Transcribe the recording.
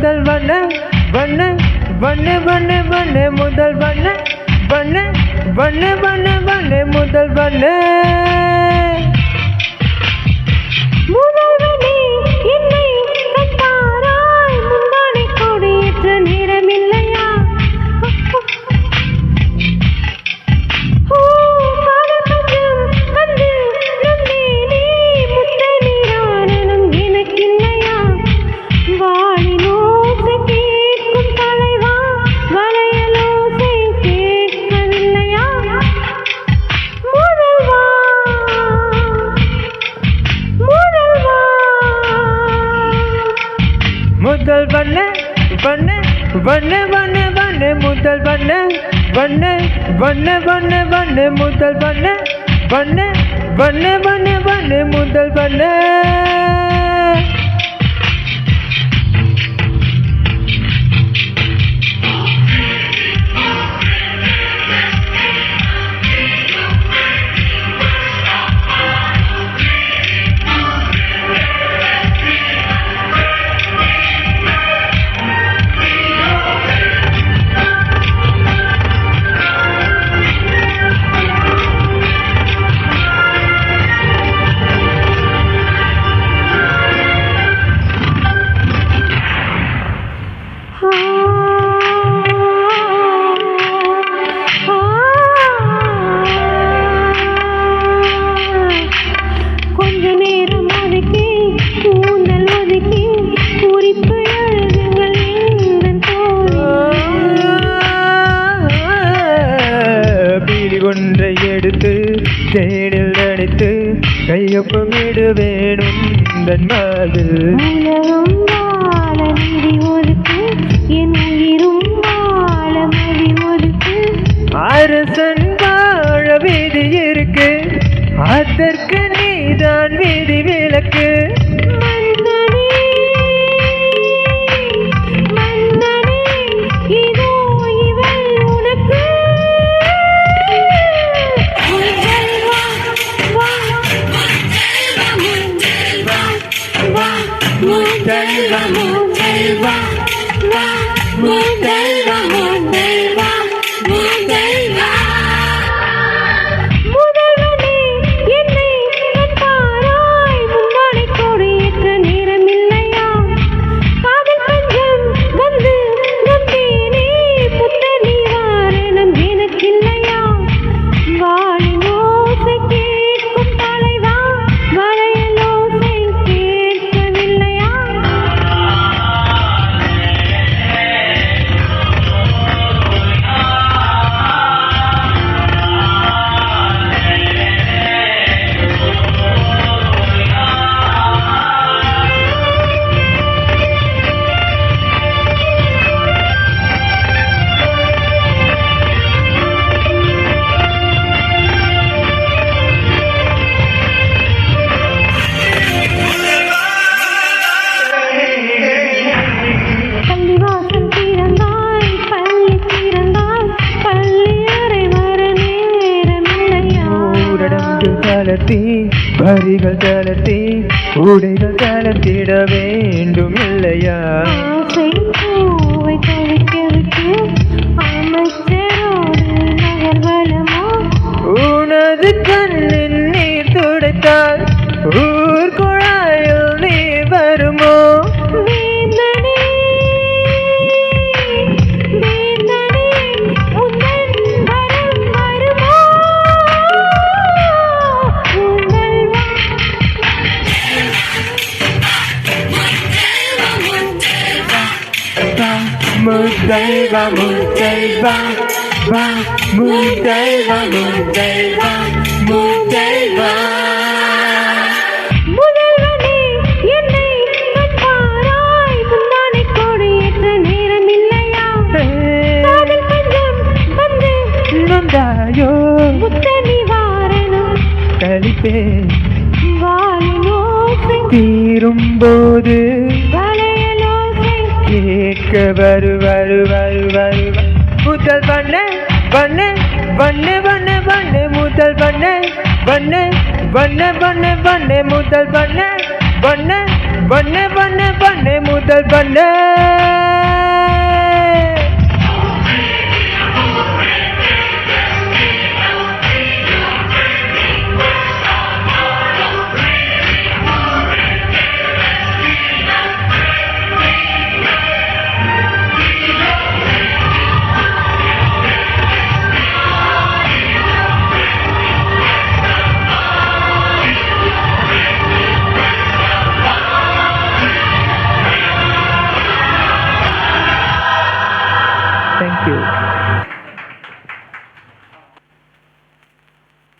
முதல் வண்ண வண்ண வண்ண வண்ண வண்ண முதல் வண்ண வண்ண வண்ண வண்ண வண்ண முதல் வண்ண முதல்வனே என்னை கண்டாராய் முந்தானை கொடியேற்ற நேரமில்லையா முதல் வண்ண வண்ண வண்ண வண்ண வண்ண முதல் வண்ண வண்ண வண்ண வண்ண வண்ண முதல் வண்ண வண்ண வண்ண வண்ண வண்ண முதல் வண்ண ஒன்றை எடுத்து தேனில் நனைத்து கையொப்பமிட வேணும் தன் மாதில் உலகம் வாழ விதி ஒதுக்கு என் உயிரும் வாழ மொழி ஒதுக்கு அரசன் வாழ விதி இருக்கு அதற்கு நீதான் விதி விலக்கு முதல்வனே என்னை கண்டாராய் முந்தானை கொடியேற்ற நேரமில்லையா காதல் பஞ்சம் வந்து நொந்தேனே புத்த நிவாரணம் எனக்கில்லையா வாழின் ஓசை கேட்கும் தலைவா வளையல் ஓசை கேட்கவில்லையா தளர்த்தி வரிகள் தளர்த்தி உடைகள் தளர்த்திட வேண்டும் இல்லையா ஆசை பூவை தவிக்க விட்டு அமைச்சரோடு நகர்வலமோ உனது கண்ணின் நீர் துடைத்தால் ஊர் குழாயில் நீர் வருமோ வேந்தனே வேந்தனே உந்தன் வரம் வருமோ முதல்வா முதல்வா வா முதல்வா முதல்வா முதல்வா முதல்வனே என்னை கண்டாராய் முந்தானை கொடியேற்ற நேரமில்லையா காதல் பஞ்சம் வந்து நொந்தாயோ புத்த நிவாரணம் கழிப்பே வாழின் ஓசை தீரும்போது வளையல் ஓசை கேட்க வரு வரு வரு வரு முதல் வண்ண வண்ண வண்ண வண்ண வண்ண முதல் வண்ண வண்ண வண்ண வண்ண வண்ண முதல் வண்ண வண்ண வண்ண வண்ண வண்ண முதல் வண்ண தேங்க்யூ